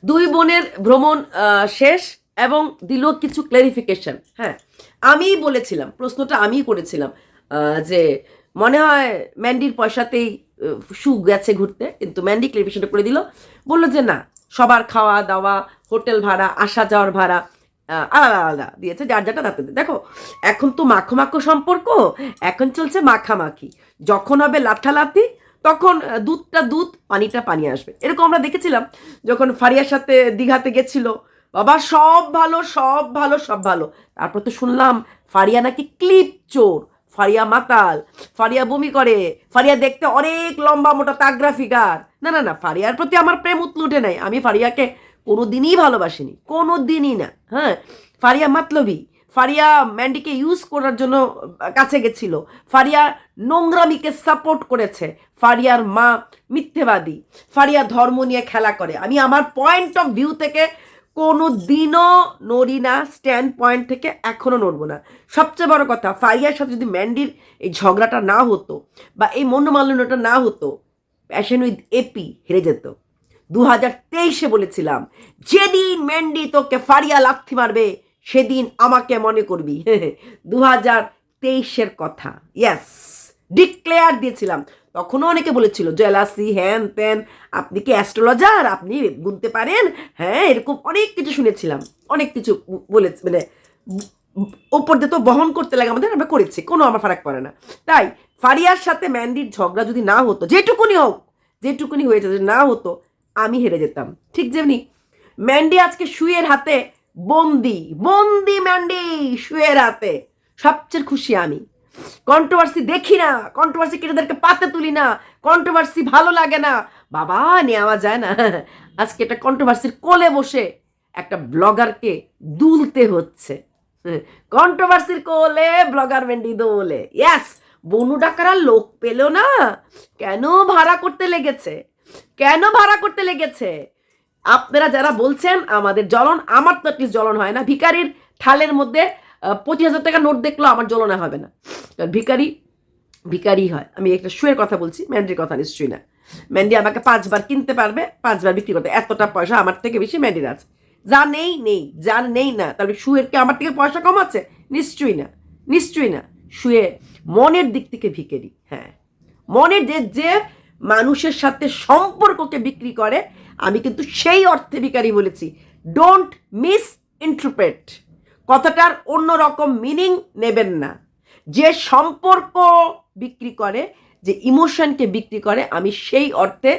দুই বোনের ভ্রমণ শেষ এবং দিল কিছু ক্লারিফিকেশন। হ্যাঁ, আমিই বলেছিলাম, প্রশ্নটা আমিই করেছিলাম যে মনে হয় ম্যান্ডির পয়সাতেই শু গেছে ঘুরতে, কিন্তু ম্যান্ডি ক্লারিফিকেশনটা করে দিল, বললো যে না, সবার খাওয়া দাওয়া, হোটেল ভাড়া, আসা যাওয়ার ভাড়া আলাদা আলাদা দিয়েছে, যার যাটা তাতে। দেখো, এখন তো মাখো মাখো সম্পর্ক, এখন চলছে মাখামাখি। যখন হবে লাঠালাঠি, তখন দুধটা দুধ, পানিটা পানি আসবে। এরকম আমরা দেখেছিলাম যখন ফারিয়ার সাথে দীঘাতে গেছিল, বাবা সব ভালো সব ভালো সব ভালো, তারপর তো শুনলাম ফারিয়া নাকি ক্লিপ চোর, ফারিয়া মাতাল, ফারিয়া বমি করে, ফারিয়া দেখতে অনেক লম্বা মোটা তাগড়া ফিগার। না না না, ফারিয়ার প্রতি আমার প্রেম উতলুটে নাই, আমি ফারিয়াকে কোনো দিনই ভালোবাসিনি, কোনো দিনই না। হ্যাঁ, ফারিয়া মাতলবি, ফারিয়া ম্যান্ডিকে ইউজ করার জন্য কাছে গেছিল, ফারিয়া নোংরামিকে সাপোর্ট করেছে, ফারিয়ার মা মিথ্যেবাদী, ফারিয়া ধর্ম নিয়ে খেলা করে। আমি আমার পয়েন্ট অফ ভিউ থেকে কোনো দিনও নড়ি না, স্ট্যান্ড পয়েন্ট থেকে এখনও নড়বো না। সবচেয়ে বড় কথা, ফারিয়ার সাথে যদি ম্যান্ডির এই ঝগড়াটা না হতো বা এই মনোমালিন্যটা না হতো, প্যাশন উইথ এপি হেরে যেত। 2023-এ বলেছিলাম, যেদিন ম্যান্ডি তোকে ফারিয়া লাথি মারবে সেদিন আমাকে মনে করবি। 2023-এর কথা, ইয়েস, ডিক্লেয়ার দিয়েছিলাম। তখনও অনেকে বলেছিল জেলাসি হ্যান ত্যান, আপনি কি অ্যাস্ট্রোলজার, আপনি গুনতে পারেন, হ্যাঁ, এরকম অনেক কিছু শুনেছিলাম, অনেক কিছু বলে, মানে ওপর দিয়ে তো বহন করতে লাগে আমাদের, আমরা করেছি, কোনো আমার ফারাক পড়ে না। তাই ফারিয়ার সাথে ম্যান্ডির ঝগড়া যদি না হতো, যেটুকুনি হোক, যেটুকুনি হয়েছে যদি না হতো, আমি হেরে যেতাম। ঠিক যেমনি ম্যান্ডি আজকে শুয়ের হাতে বন্দি, বন্দি ম্যান্ডি শুয়ের হাতে, সবচেয়ে খুশি আমি। কন্ট্রোভার্সি দেখি না, কন্ট্রোভার্সি কেটেদেরকে পাতে তুলি না, কন্ট্রোভার্সি ভালো লাগে না, বাবা নেওয়া যায় না। আজকে একটা কন্ট্রোভার্সির কোলে বসে একটা ব্লগারকে দুলতে হচ্ছে। কন্ট্রোভার্সির কোলে ব্লগার ম্যান্ডি দোলে, ইয়াস। বনু ডাকারা লোক পেল না, কেন ভাড়া করতে লেগেছে, কেন ভাড়া করতে লেগেছে? আপনারা যারা বলছেন আমাদের জ্বলন, আমার তো অ্যাটলিস্ট জ্বলন হয় না। ভিকারির থালের মধ্যে 25,000 টাকা নোট দেখলেও আমার জ্বলনে হবে না, কারণ ভিকারি ভিকারি হয়। আমি একটা শুয়ের কথা বলছি, ম্যান্ডির কথা নিশ্চয়ই না। ম্যান্ডি আমাকে 5 বার কিনতে পারবে, 5 বার বিক্রি করতে, এতটা পয়সা আমার থেকে বেশি ম্যান্ডির আছে। যা নেই নেই, যার নেই না, তাহলে শুয়ের কি আমার থেকে পয়সা কম আছে? নিশ্চয়ই না, নিশ্চয়ই না। শুয়ে মনের দিক থেকে ভিখারি। হ্যাঁ, মনের যে যে মানুষের সাথে সম্পর্ককে বিক্রি করে, আমি কিন্তু সেই অর্থে ভিখারি বলেছি। ডোন্ট মিস ইন্টারপ্রেট, কথাটার অন্যরকম মিনিং নেবেন না। যে সম্পর্ক বিক্রি করে, যে ইমোশনকে বিক্রি করে, আমি সেই অর্থে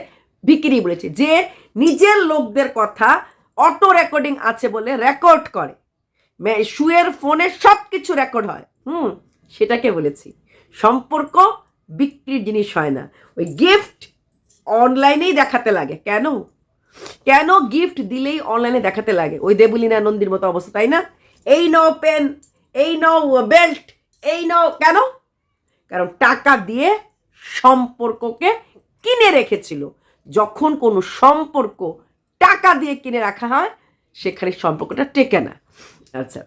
বিক্রি বলেছি। যে নিজের লোকদের কথা অটো রেকর্ডিং আছে বলে রেকর্ড করে, শুয়ের ফোনে সব কিছু রেকর্ড হয়, সেটাকে বলেছি। সম্পর্ক বিক্রির জিনিস হয় না। ওই গিফট অনলাইনেই দেখাতে লাগে, কেন কেন গিফট দিলেই অনলাইনে দেখাতে লাগে? ওই দেবলীনা নন্দীর মতো অবস্থা, তাই না? এই নাও পেন, এই নাও বেল্ট, এই নাও, কেন? কারণ টাকা দিয়ে সম্পর্ককে কিনে রেখেছিল। যখন কোনো সম্পর্ক টাকা দিয়ে কিনে রাখা হয়, সেখানে সম্পর্কটা টেকে না। আচ্ছা,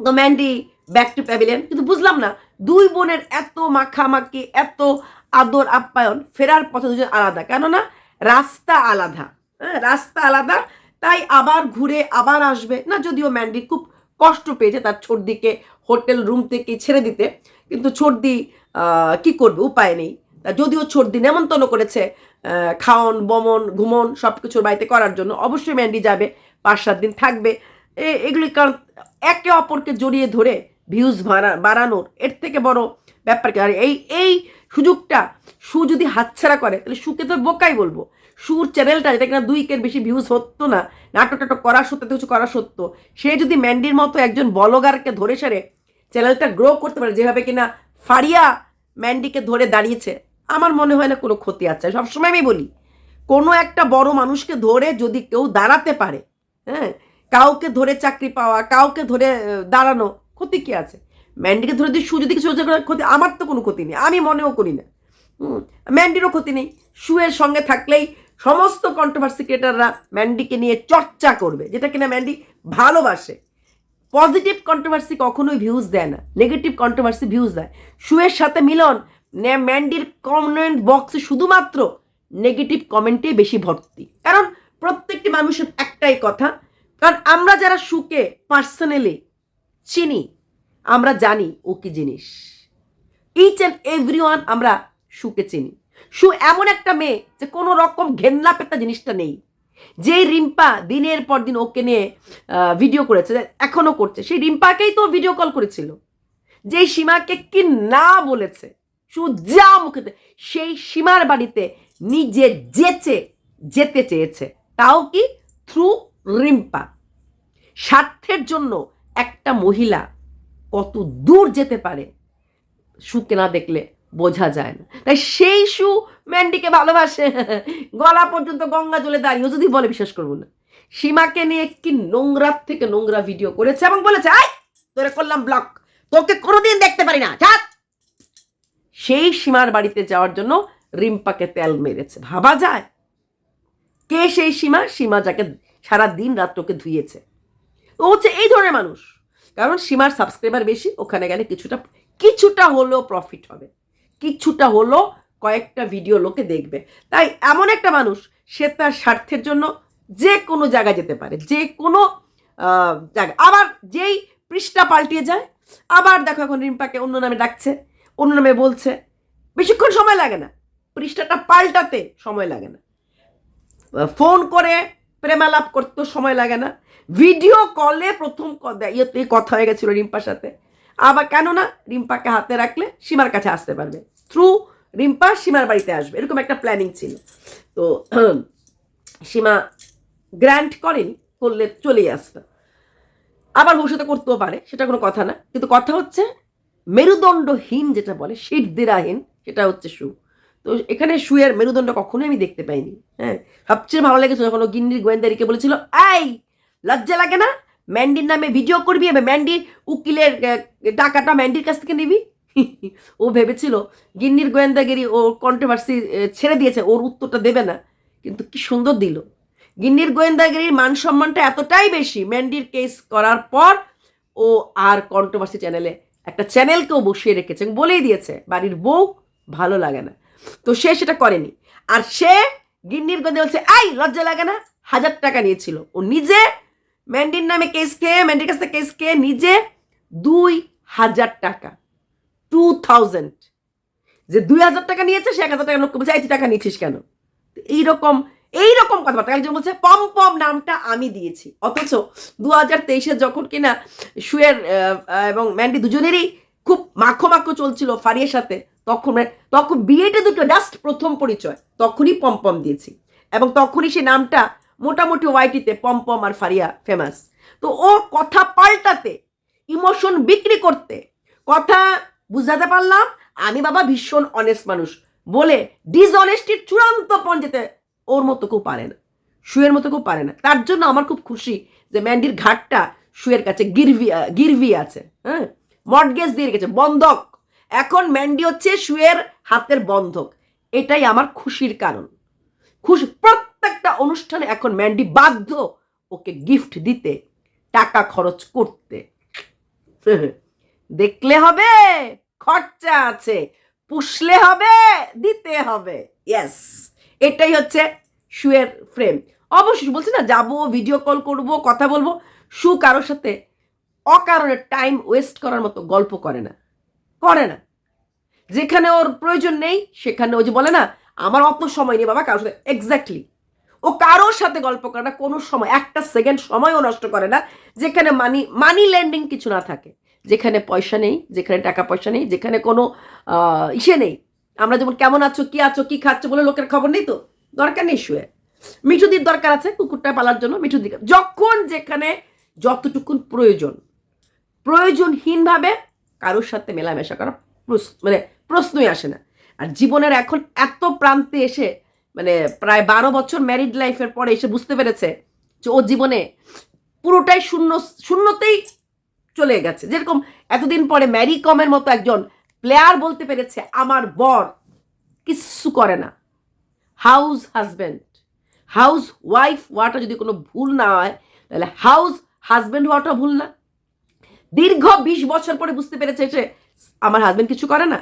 তো ম্যান্ডি ব্যাক টু প্যাভিলিয়ন, কিন্তু বুঝলাম না দুই বোনের এত মাখামাখি, এত আদর আপ্যায়ন, ফেরার পথে দুজন আলাদা, কেননা রাস্তা আলাদা। হ্যাঁ, রাস্তা আলাদা, তাই আবার ঘুরে আবার আসবে না। যদিও ম্যান্ডি খুব কষ্ট পেয়েছে তার ছোটদিকে হোটেল রুম থেকে ছেড়ে দিতে, কিন্তু ছোটদি কি করবে, উপায় নেই। যদিও ছোটদি নেমন্তন্ন করেছে খাওন বমন ঘুমন সব কিছুর বাড়িতে করার জন্য, অবশ্যই ম্যান্ডি যাবে, 5-7 দিন থাকবে। এগুলি কারণ একে অপরকে জড়িয়ে ধরে ভিউজ বাড়ানোর এর থেকে বড় ব্যাপার কি? আর এই সুযোগটা সু যদি হাতছাড়া করে, তাহলে সুকে তো বোকাই বলবো। সুর চ্যানেলটা, যেটা কিনা 2 বেশি ভিউজ হতো না, নাটক টাটক করা সত্য, কিছু করা সত্য, সে যদি ম্যান্ডির মতো একজন ব্লগারকে ধরে সেরে চ্যানেলটা গ্রো করতে পারে, যেভাবে কিনা ফারিয়া ম্যান্ডিকে ধরে দাঁড়িয়েছে, আমার মনে হয় না কোনো ক্ষতি আছে। সবসময় আমি বলি, কোনো একটা বড় মানুষকে ধরে যদি কেউ দাঁড়াতে পারে, হ্যাঁ, কাউকে ধরে চাকরি পাওয়া, কাউকে ধরে দাঁড়ানো, ক্ষতি কি আছে? ম্যান্ডিকে ধরে যদি যদি কিছু ক্ষতি, আমার তো কোনো ক্ষতি নেই, আমি মনেও করি না। ম্যান্ডিরও ক্ষতি নেই। শুয়ের সঙ্গে থাকলেই সমস্ত কন্ট্রোভার্সি ক্রিয়েটাররা ম্যান্ডিকে নিয়ে চর্চা করবে, যেটা কিনা ম্যান্ডি ভালোবাসে। পজিটিভ কন্ট্রোভার্সি কখনোই ভিউজ দেয় না, নেগেটিভ কন্ট্রোভার্সি ভিউজ দেয়। শুয়ের সাথে মিলন, ম্যান্ডির কমেন্ট বক্সে শুধুমাত্র নেগেটিভ কমেন্টে বেশি ভর্তি, কারণ প্রত্যেকটি মানুষের একটা একটাই কথা, কারণ আমরা যারা সুকে পার্সোনালি চিনি, আমরা জানি ও কি জিনিস। ইচ অ্যান্ড এভরিওয়ান আমরা সুকে চিনি। সু এমন একটা মেয়ে যে কোনো রকম ঘেন্না পেটা জিনিসটা নেই। যেই রিম্পা দিনের পর দিন ওকে নিয়ে ভিডিও করেছে, এখনো করছে, সেই রিম্পাকেই তো ভিডিও কল করেছিল। যেই সীমাকে কি না বলেছে সু, যা মুখেতে, সেই সীমার বাড়িতে নিজে যেতে চেয়েছে, তাও কি থ্রু রিম্পা। স্বার্থের জন্য একটা মহিলা কত দূর যেতে পারে সুকে না দেখলে বোঝা যায় না। তাই সেই সু ম্যান্ডিকে ভালোবাসে, গলা পর্যন্ত গঙ্গা জলে দাঁড়িয়ে যদি বলে বিশ্বাস করবো না। সীমাকে নিয়ে কি নোংরার থেকে নোংরা ভিডিও করেছে এবং বলেছে আই তোরে করলাম ব্লক, তোকে কোনোদিন দেখতে পারি না, ছাড়। সেই সীমার বাড়িতে যাওয়ার জন্য রিম্পাকে তেল মেরেছে। ভাবা যায় কে সেই সীমা? সীমা যাকে সারা দিন রাত ওকে ধুয়েছে। ও হচ্ছে এই ধরনের মানুষ। কারণ সীমার সাবস্ক্রাইবার বেশি, ওখানে গেলে কিছুটা হলেও প্রফিট হবে, কিছুটা হলো কয়েকটা ভিডিও লোকে দেখবে। তাই এমন একটা মানুষ, সে তার স্বার্থের জন্য যে কোনো জায়গায় যেতে পারে, যে কোনো জায়গা। আবার যেই পৃষ্ঠা পাল্টিয়ে যায়, আবার দেখো এখন রিম্পাকে অন্য নামে ডাকছে, অন্য নামে বলছে, বেশিক্ষণ সময় লাগে না, পৃষ্ঠাটা পাল্টাতে সময় লাগে না, ফোন করে প্রেমালাপ করতে সময় লাগে না, ভিডিও কলে প্রথম কথা হয়ে গেছিল রিম্পার সাথে। আবার কেননা রিম্পাকে হাতে রাখলে সীমার কাছে আসতে পারবে, থ্রু রিম্পা সীমার বাড়িতে আসবে, এরকম একটা প্ল্যানিং ছিল। তো সীমা গ্র্যান্ট করেনি, করলে চলেই আসতো। আবার ভবিষ্যতে করতেও পারে, সেটা কোনো কথা না। কিন্তু কথা হচ্ছে মেরুদণ্ডহীন যেটা বলে, শীতদিরাহীন, সেটা হচ্ছে সু। তো এখানে শুয়ের মেরুদণ্ড কখনোই আমি দেখতে পাইনি। হ্যাঁ, সবচেয়ে ভালো লেগেছে যখন ও গিন্নির গোয়েন্দারিকে বলেছিল এই লজ্জা লাগে না ম্যান্ডির নামে ভিডিও করবি, ম্যান্ডির উকিলের টাকাটা ম্যান্ডির কাছ থেকে নিবি। ও ভেবেছিল গিন্নির গোয়েন্দাগিরি ও কন্ট্রোভার্সি ছেড়ে দিয়েছে, ওর উত্তরটা দেবে না, কিন্তু কি সুন্দর দিল। গিন্নির গোয়েন্দাগিরির মান সম্মানটা এতটাই বেশি, ম্যান্ডির কেস করার পর ও আর কন্ট্রোভার্সি চ্যানেলে একটা চ্যানেলকেও বসিয়ে রেখেছে, বলেই দিয়েছে বাড়ির বউ ভালো লাগে না। তো সে সেটা করেনি। আর সে গিন্নির গোয়েন্দা বলছে এই লজ্জা লাগে না, 1000 টাকা নিয়েছিল ও নিজে, ম্যান্ডির নামে কেস খেয়ে, ম্যান্ডির কাছে কেস খেয়ে নিজে 2000 টাকা, 2000, যে 2000 টাকা নিয়েছে সে 1000 টাকা লোককে বলছে এই টাকা নিয়েছিস কেন? এইরকম কথাবার্তা। একজন বলছে পম নামটা আমি দিয়েছি, অথচ 2023-এ যখন কিনা শুয়ের এবং ম্যান্ডি দুজনেরই খুব মাখো চলছিল ফারিয়ার সাথে, তখন বিয়েটা দুটো জাস্ট প্রথম পরিচয়, তখনই পম দিয়েছি, এবং তখনই সে নামটা মোটামুটি ওয়াইটিতে পম আর ফারিয়া ফেমাস। তো ও কথা পাল্টাতে, ইমোশন বিক্রি করতে, কথা বুঝাতে পারলাম আমি বাবা ভীষণ অনেস্ট মানুষ বলে ডিসঅনেস্টির চূড়ান্ত পর্যায়ে ওর মতো কেউ পারে না, শুয়ের মতো কেউ পারে না। তার জন্য আমার খুব খুশি যে ম্যান্ডির ঘাটটা শুয়ের কাছে গিরভি আছে, হ্যাঁ, মর্টগেজ দিয়ে রেখেছে, বন্ধক। এখন ম্যান্ডি হচ্ছে শুয়ের হাতের বন্ধক, এটাই আমার খুশির কারণ। প্রত্যেকটা অনুষ্ঠানে এখন ম্যান্ডি বাধ্য ওকে গিফট দিতে, টাকা খরচ করতে। দেখলে হবে খরচা আছে, পুষলে হবে দিতে হবে। ইয়েস, এটাই হচ্ছে শুয়ের ফ্রেম। অবশ্যই বলছি না যাবো, ভিডিও কল করব, কথা বলবো। শু কারোর সাথে অকারণে টাইম ওয়েস্ট করার মতো গল্প করে না। যেখানে ওর প্রয়োজন নেই সেখানে, ও যে বলে না আমার অত সময় নেই বাবা কারোর সাথে, এক্স্যাক্টলি ও কারোর সাথে গল্প করে না, কোনো সময় একটা সেকেন্ড সময়ও নষ্ট করে না যেখানে মানি ল্যান্ডিং কিছু না থাকে, যেখানে পয়সা নেই, যেখানে টাকা পয়সা নেই, যেখানে কোনো ইসে নেই। আমরা যেমন কেমন আছো, কি খাচ্ছ বলে লোকের খবর নেই, তো দরকার নেই শুয়ে। মিঠুদির দরকার আছে কুকুরটা পালার জন্য, মিঠুদি যখন যেখানে যতটুকুন প্রয়োজনহীনভাবে কারোর সাথে মেলামেশা করা প্রশ্নই আসে না। আর জীবনের এখন এত প্রান্তে এসে, প্রায় 12 বছর ম্যারিড লাইফের পরে এসে বুঝতে পেরেছে যে ও জীবনে পুরোটাই শূন্যতেই চলে গেছে। যেরকম এতদিন পরে ম্যারি কমের মতো একজন প্লেয়ার বলতে পেরেছে আমার বর কিচ্ছু করে না, হাউস ওয়াইফ হওয়াটা যদি কোনো ভুল না হয়, তাহলে হাউস হাজব্যান্ড হওয়াটা ভুল না। দীর্ঘ 20 বছর পরে বুঝতে পেরেছে সে আমার হাজব্যান্ড কিছু করে না।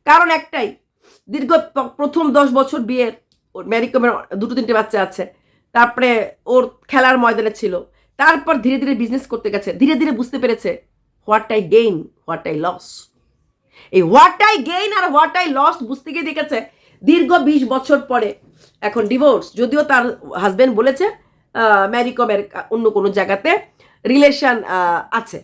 কারণ একটাই, দীর্ঘ প্রথম 10 বছর বিয়ের, ম্যারি কমের 2-3টে বাচ্চা আছে, তারপরে ওর খেলার ময়দানে ছিল, তারপর ধীরে ধীরে বিজনেস করতে গেছে, ধীরে ধীরে বুঝতে পেরেছে what I gain, what I loss. এই হোয়াট আই গেইন আর হোয়াট আই লস্ট বুঝতে গিয়ে দেখেছে দীর্ঘ 20 বছর পরে এখন ডিভোর্স। যদিও তার হাজবেন্ড বলেছে ম্যারিকমের অন্য কোনো জায়গাতে রিলেশন আছে,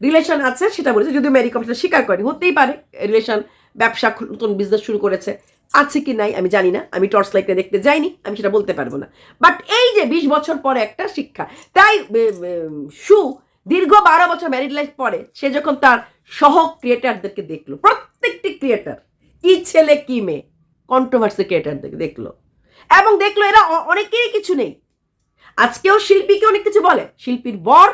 রিলেশন আছে সেটা বলেছে, যদিও ম্যারিকম সেটা স্বীকার করেনি। হতেই পারে রিলেশন, ব্যবসা, নতুন বিজনেস শুরু করেছে, আছে কি নাই আমি জানি না, আমি টর্চ লাইটে দেখতে যাইনি, আমি সেটা বলতে পারবো না। বাট এই যে 20 বছর পরে একটা শিক্ষা, তাই সু দীর্ঘ 12 বছর ম্যারিড লাইফ পরে সে যখন তার সহ ক্রিয়েটারদেরকে দেখলো, প্রত্যেকটি ক্রিয়েটার, কি ছেলে কি মেয়ে, কন্ট্রোভার্সি ক্রিয়েটারদেরকে দেখলো এবং দেখলো এরা অনেকেরই কিছু নেই। আজকেও শিল্পীকে অনেক কিছু বলে, শিল্পীর বর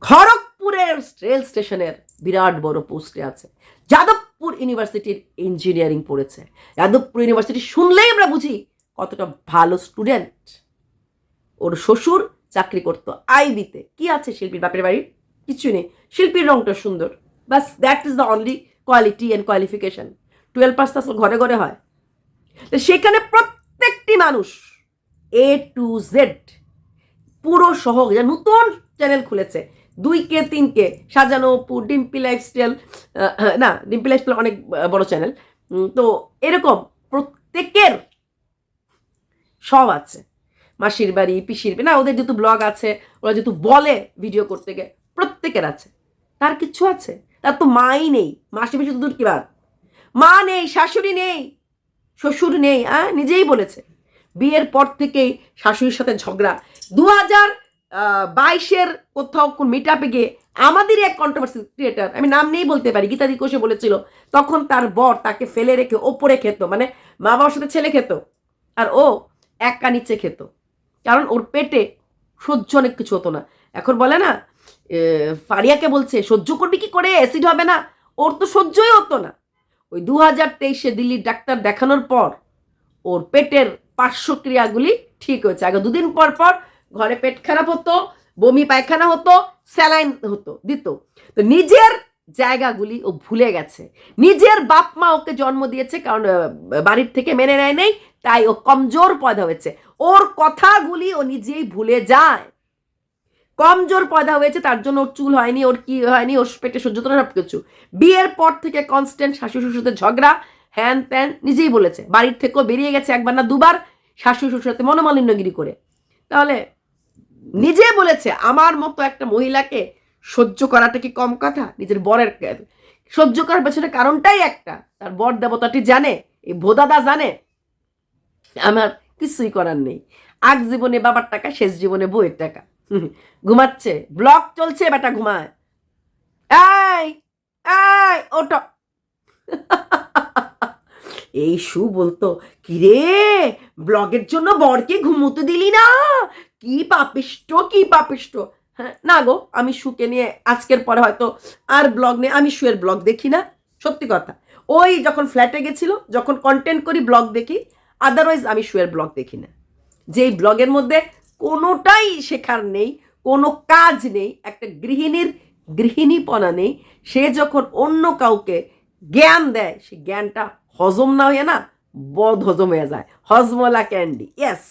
খড়গপুরের রেল স্টেশনের বিরাট বড় পোস্টে আছে, যাদবপুর ইউনিভার্সিটির ইঞ্জিনিয়ারিং পড়েছে। যাদবপুর ইউনিভার্সিটি শুনলেই আমরা বুঝি কতটা ভালো স্টুডেন্ট। ওর শ্বশুর চাকরি করতো আইবিতে। কি আছে শিল্পীর বাপের বাড়ির? কিছু নেই, শিল্পীর রংটা সুন্দর, বাস that is the only quality and qualification. 12 pass তো ঘরে ঘরে হয়। তো সেখানে প্রত্যেকটি মানুষ A to Z পুরো সহ, নতুন চ্যানেল খুলেছে 2K 3K, সাজানো অপু, ডিম্পি লাইফস্টাইল, না ডিম্পি লাইফস্টাইল অনেক বড় চ্যানেল, তো এরকম প্রত্যেকের সব আছে। মাসির বাড়ি, পিসির বাড়ি, না ওদের যেহেতু ব্লগ আছে, ওরা যেহেতু বলে ভিডিও করতে গিয়ে, প্রত্যেকের আছে। তার কিছু আছে? তার তো মাই নেই, মাসি পিসি তো দূর কি বাদ, মা নেই, শাশুড়ি নেই, শ্বশুর নেই। নিজেই বলেছে বিয়ের পর থেকেই শাশুড়ির সাথে ঝগড়া। 2022-এর কোথাও কোন মিট আপে গিয়ে আমাদেরই এক কন্ট্রোভার্সি ক্রিয়েটার, আমি নাম নেই বলতে পারি, গীতাদি কোষে বলেছিল তখন তার বর তাকে ফেলে রেখে ওপরে খেত, মানে মা বাবার সাথে ছেলে খেত আর ও একা নিচে খেত, কারণ ওর পেটে সহ্য অনেক কিছু হতো না। এখন বলে না ফারিয়াকে বলছে সহ্য করবি কি করে, অ্যাসিড হবে না, ওর তো সহ্যই হতো না। ওই 2023-এ দিল্লির ডাক্তার দেখানোর পর ওর পেটের পার্শ্বক্রিয়াগুলি ঠিক হয়েছে। আগে 2 দিন পর পর ঘরে পেট খারাপ হতো, বমি পায়খানা হতো, স্যালাইন হতো দিত। তো নিজের জায়গাগুলি ও ভুলে গেছে। নিজের বাপ মা ওকে জন্ম দিয়েছে কারণ বাড়ির থেকে মেনে নেয় নেই, তাই ও কমজোর পয়দা হয়েছে। ওর কথাগুলি ও নিজেই ভুলে যায়। কমজোর পয়দা হয়েছে, তার জন্য ওর চুল হয়নি, ওর কি হয়নি, ওর পেটে সহ্য তো সব কিছু। বিয়ের পর থেকে কনস্ট্যান্ট শাশুড়ি শ্বশুর সাথে ঝগড়া, হ্যান ত্যান, নিজেই বলেছে। বাড়ির থেকেও বেরিয়ে গেছে একবার না দুবার শাশুড়ি শ্বশুর সাথে মনোমালিন্যগিরি করে। তাহলে নিজে বলেছে আমার মতো একটা মহিলাকে সহ্য করাটা কি কম কথা? নিজের বরের সহ্য করার পেছনে কারণটাই একটা, তার বর দেবতাটি জানে, এই ভোদাদা জানে আমার কিছুই করার নেই। আগ জীবনে বাবার টাকা, শেষ জীবনে বউয়ের টাকা। ঘুমাচ্ছে, ব্লগ চলছে, বেটা ঘুমায়। এই এই ওটা এই সু বলতো কিরে ব্লগের জন্য বরকে ঘুমোতে দিলি না, কি পাপিষ্ট, কি পাপিষ্ট। হ্যাঁ না গো, আমি সুকে নিয়ে আজকের পরে হয়তো আর ব্লগ নেই, আমি সুয়ের ব্লগ দেখি না, সত্যি কথা। ওই যখন ফ্ল্যাটে গেছিল, যখন কন্টেন্ট করি ব্লগ দেখি, আদারওয়াইজ আমি সুয়ের ব্লগ দেখি না। যেই ব্লগের মধ্যে কোনোটাই শেখার নেই, কোনো কাজ নেই, একটা গৃহিণীর গৃহিণীপনা নেই, সে যখন অন্য কাউকে জ্ঞান দেয়, সে জ্ঞানটা হজম না হয়ে না বদ হজম হয়ে যায়, হজমলা ক্যান্ডি। ইয়েস,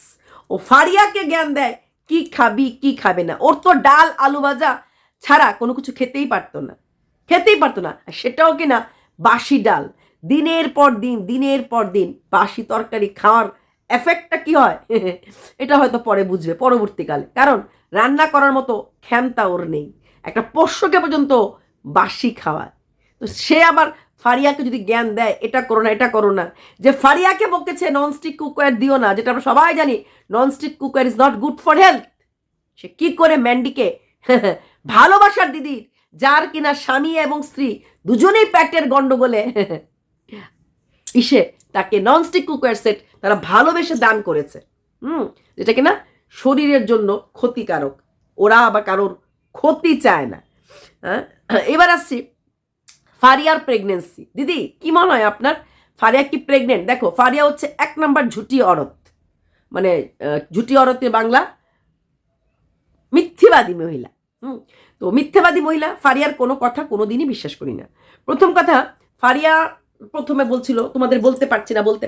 ও ফারিয়াকে জ্ঞান দেয় কি খাবি কি খাবে না। ওর তো ডাল আলু ভাজা ছাড়া কোনো কিছু খেতেই পারতো না, খেতেই পারতো না। সেটাও কিনা বাসি ডাল, দিনের পর দিন দিনের পর দিন বাসি তরকারি খাওয়ার এফেক্টটা কি হয় এটা হয়তো পরে বুঝবে পরবর্তীকালে, কারণ রান্না করার মতো ক্ষমতা ওর নেই। একটা পোষ্যকে পর্যন্ত বাসি খাওয়ায়। তো সে আবার ফারিয়াকে যদি জ্ঞান দেয় এটা করো না এটা করো না, যে ফারিয়াকে বকেছে ননস্টিক কুকওয়্যার দিও না, যেটা আমরা সবাই জানি nonstick cookware is not good for health, সে কি করে ম্যান্ডিকে ভালোবাসার দিদির, যার কিনা স্বামী এবং স্ত্রী দুজনেই পেটের গন্ডগোলে ইসে তাকে ননস্টিক কুকওয়্যার সেট তারা ভালোবেসে দান করেছে, যেটা কিনা শরীরের জন্য ক্ষতিকারক, ওরা আবার কারোর ক্ষতি চায় না। এবার আসছি ফারিয়ার প্রেগনেন্সি। দিদি কি মনে হয় আপনার, ফারিয়া কি প্রেগনেন্ট? দেখো ফারিয়া হচ্ছে 1 নম্বর ঝুটি অরত, মানে ঝুটি অরতের বাংলা মিথ্যেবাদী মহিলা। তো মিথ্যেবাদী মহিলা, ফারিয়ার কোনো কথা কোনো দিনই বিশ্বাস করি না। প্রথম কথা, ফারিয়া প্রথমে বলছিল তোমাদের বলতে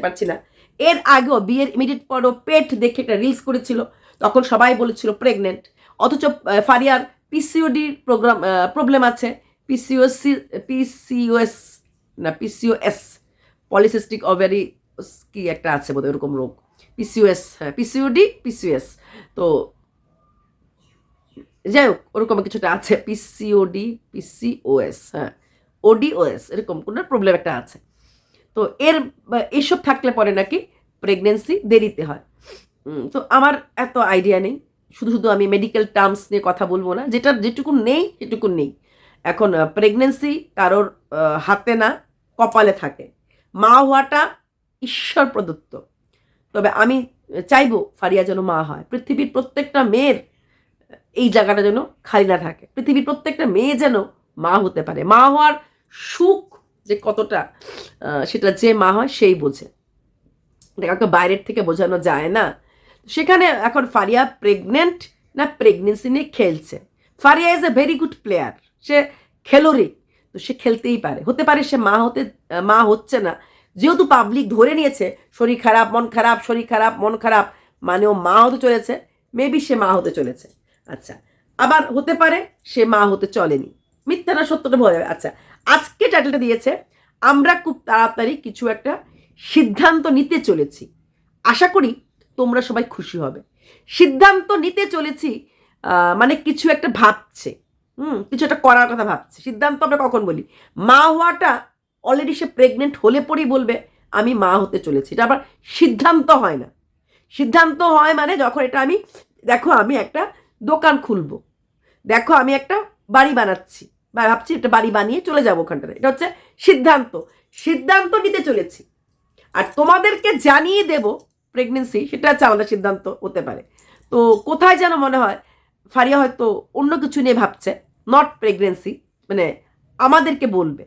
পারছি না। এর আগেও বিয়ের ইমিডিয়েট পরও পেট দেখে একটা রিলস করেছিল, তখন সবাই বলেছিল প্রেগনেন্ট। অথচ ফারিয়ার পিসিওডির প্রবলেম আছে, পিসিওএস পিসিওএস, পলিসিস্টিক ওভারি কি একটা আছে বোধ এরকম রোগ, পিসিওএস, হ্যাঁ পিসিওডি পিসিওএস। তো যাই হোক ওরকম কিছুটা আছে, পিসিওডি পিসিওএস, হ্যাঁ ওডিওএস, এরকম কোনো প্রবলেম একটা আছে। তো এইসব থাকলে পরে নাকি প্রেগনেন্সি দেরিতে হয়। তো আমার এত আইডিয়া নেই, শুধু আমি মেডিকেল টার্মস নিয়ে কথা বলবো না, যেটুকু নেই সেটুকু নেই। এখন প্রেগনেন্সি কারোর হাতে না কপালে থাকে, মা হওয়াটা ঈশ্বর প্রদত্ত। তবে আমি চাইবো ফারিয়া যেন মা হয়, পৃথিবীর প্রত্যেকটা মেয়ের এই জায়গাটা যেন খালি না থাকে, পৃথিবীর প্রত্যেকটা মেয়ে যেন মা হতে পারে। মা হওয়ার সুখ যে কতটা সেটা যে মা হয় সেই বোঝে, কাউকে বাইরের থেকে বোঝানো যায় না। সেখানে এখন ফারিয়া প্রেগনেন্ট না প্রেগনেন্সি নিয়ে খেলছে। Faria is a very good player, সে খেলোরে, তো সে খেলতেই পারে, হতে পারে সে মা হচ্ছে না, যেহেতু পাবলিক ধরে নিয়েছে শরীর খারাপ মন খারাপ, শরীর খারাপ মন খারাপ মানে ও মা হতে চলেছে, মেবি সে মা হতে চলেছে। আচ্ছা, আবার হতে পারে সে মা হতে চলেনি, মিথ্যা না সত্যটা বোঝা যাবে। আচ্ছা, আজকে টাইটেলটা দিয়েছে আমরা খুব তাড়াতাড়ি কিছু একটা সিদ্ধান্ত নিতে চলেছি, আশা করি তোমরা সবাই খুশি হবে। সিদ্ধান্ত নিতে চলেছি মানে কিছু একটা ভাবছে, কিছু একটা করার কথা ভাবছে। সিদ্ধান্ত আমরা কখন বলি? মা হওয়াটা অলরেডি সে প্রেগনেন্ট হলে পরেই বলবে আমি মা হতে চলেছি, এটা আবার সিদ্ধান্ত হয় না। সিদ্ধান্ত হয় মানে যখন এটা আমি, দেখো আমি একটা দোকান খুলবো, দেখো আমি একটা বাড়ি বানাচ্ছি বা ভাবছি একটা বাড়ি বানিয়ে চলে যাবো ওখানটাতে, এটা হচ্ছে সিদ্ধান্ত। সিদ্ধান্ত নিতে চলেছি আর তোমাদেরকে জানিয়ে দেব প্রেগনেন্সি, সেটা হচ্ছে আমাদের সিদ্ধান্ত হতে পারে। তো কোথায় যেন মনে হয় ফারিয়া হয়তো অন্য কিছু নিয়ে ভাবছে, নট প্রেগনেন্সি, মানে আমাদেরকে বলবে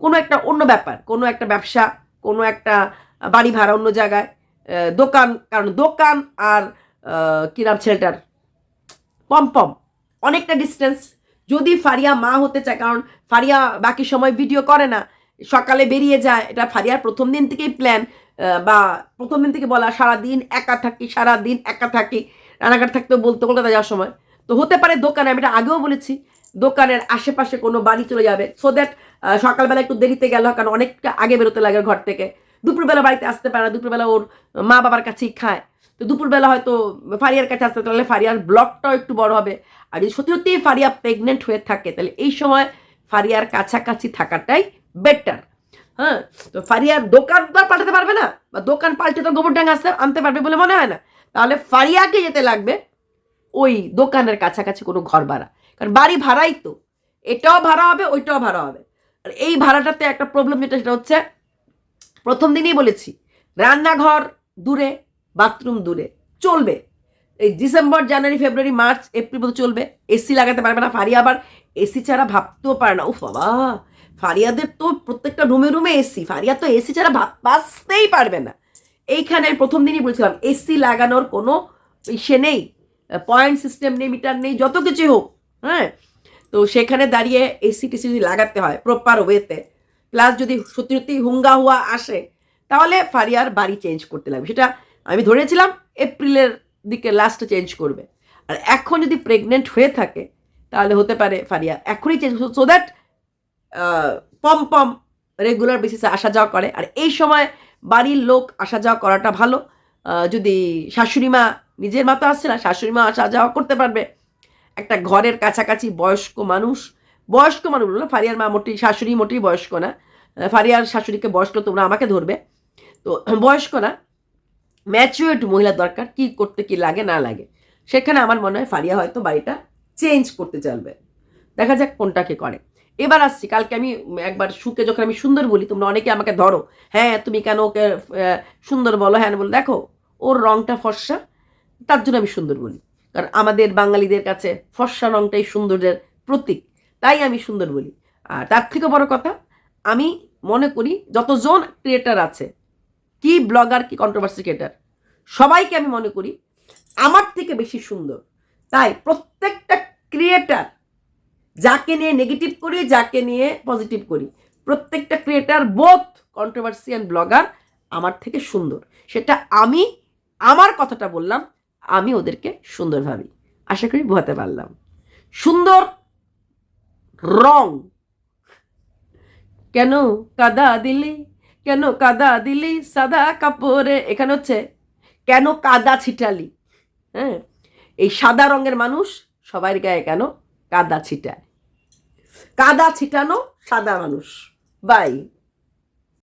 কোনো একটা অন্য ব্যাপার, কোনো একটা ব্যবসা, কোনো একটা বাড়ি ভাড়া অন্য জায়গায়, দোকান, কারণ দোকান আর কিরাম ছেলেটার পম্পম অনেকটা ডিস্টেন্স। যদি ফারিয়া মা হতে চায়, কারণ ফারিয়া বাকি সময় ভিডিও করে না, সকালে বেরিয়ে যায়, এটা ফারিয়ার প্রথম দিন থেকেই প্ল্যান, বা প্রথম দিন থেকে বলা সারাদিন একা থাকি, রানাঘাট থাকতেও বলতো কলকাতা যাওয়ার সময়। তো হতে পারে দোকানে, আমি এটা আগেও বলেছি, দোকানের আশেপাশে কোনো বাড়ি চলে যাবে, সো দ্যাট সকালবেলা একটু দেরিতে গেল, কারণ অনেকটা আগে বেরোতে লাগে ঘর থেকে, দুপুরবেলা বাড়িতে আসতে পারে না, দুপুরবেলা ওর মা বাবার কাছেই খায়, তো দুপুরবেলা হয়তো ফারিয়ার কাছে আসতে, তাহলে ফারিয়ার ব্লকটাও একটু বড় হবে। আর যদি সত্যি সত্যি ফারিয়া প্রেগনেন্ট হয়ে থাকে তাহলে এই সময় ফারিয়ার কাছাকাছি থাকাটাই বেটার। হ্যাঁ, তো ফারিয়ার দোকান তো আর পাল্টাতে পারবে না, বা দোকান পাল্টে তো গোবর ডাঙ্গা আনতে পারবে বলে মনে হয় না, তাহলে ফারিয়াকে যেতে লাগবে ওই দোকানের কাছাকাছি কোনো ঘর ভাড়া, কারণ বাড়ি ভাড়াই তো, এটাও ভাড়া হবে ওইটাও ভাড়া হবে। আর এই ভাড়াটাতে একটা প্রবলেম যেটা, সেটা হচ্ছে প্রথম দিনই বলেছি রান্নাঘর দূরে, বাথরুম দূরে, চলবে এই December January February March April পর্যন্ত চলবে। এসি লাগাতে পারবে না ফারিয়া, আবার এসি ছাড়া ভাবতেও পারে না। ও বাবা, ফারিয়াদের তো প্রত্যেকটা রুমে রুমে এসি, ফারিয়া তো এসি ছাড়া বাঁচতেই পারবে না। এইখানে প্রথম দিনই বলছিলাম এসি লাগানোর কোনো ইসে নেই, পয়েন্ট সিস্টেম নেই, মিটার নেই, যত কিছু হোক, হ্যাঁ। তো সেখানে দাঁড়িয়ে এসি টেসি যদি লাগাতে হয় প্রপার ওয়েতে, প্লাস যদি সত্যি সত্যি হুঙ্গা হুয়া আসে, তাহলে ফারিয়ার বাড়ি চেঞ্জ করতে লাগবে। সেটা আমি ধরেছিলাম এপ্রিলের দিকে লাস্টে চেঞ্জ করবে। আর এখন যদি প্রেগনেন্ট হয়ে থাকে তাহলে হতে পারে ফারিয়া এখনই চেঞ্জ, সো দ্যাট পম রেগুলার বেসিসে আসা যাওয়া করে। আর এই সময় বাড়ির লোক আসা যাওয়া করাটা ভালো, যদি শাশুড়ি মা, নিজের মা তো আসছে না, শাশুড়ি মা আসা যাওয়া করতে পারবে, একটা ঘরের কাছাকাছি বয়স্ক মানুষ বললো, ফারিয়ার মা শাশুড়ি মোটেই বয়স্ক না, ফারিয়ার শাশুড়িকে বয়স্ক তোমরা আমাকে ধরবে, তো বয়স্ক না, ম্যাচিউরড মহিলা দরকার, কি করতে কি লাগে না লাগে। সেখানে আমার মনে হয় ফারিয়া হয়তো বাড়িটা চেঞ্জ করতে চলবে, দেখা যাক কোনটাকে করে। এবার আসছি, কালকে আমি একবার সুকে যখন আমি সুন্দর বলি, তোমরা অনেকে আমাকে ধরো, হ্যাঁ তুমি কেন ওকে সুন্দর বলো, হ্যাঁ বলো, দেখো ওর রংটা ফর্সা, তার জন্য আমি সুন্দর বলি, কারণ আমাদের বাঙালিদের কাছে ফর্সা রংটাই সৌন্দর্যের প্রতীক, তাই আমি সুন্দর বলি। আর তার থেকে বড় কথা, আমি মনে করি যতজন ক্রিয়েটার আছে, কি ব্লগার কি কন্ট্রোভার্সি ক্রিয়েটার, সবাইকে আমি মনে করি আমার থেকে বেশি সুন্দর। তাই প্রত্যেকটা ক্রিয়েটার, যাকে নিয়ে নেগেটিভ করি যাকে নিয়ে পজিটিভ করি, প্রত্যেকটা creator both controversy and blogger আমার থেকে সুন্দর। সেটা আমি আমার কথাটা বললাম, আমি ওদেরকে সুন্দর ভাবি। আশা করি বোঝাতে পারলাম। সুন্দর রং কেন কাদা দিলি, কেন কাদা দিলি সাদা কাপড়ে, এখানে হচ্ছে কেন কাদা ছিটালি। হ্যাঁ, এই সাদা রঙের মানুষ সবার গায়ে কেন কাদা ছিটায়, কাদা ছিটানো সাদা মানুষ। বাই।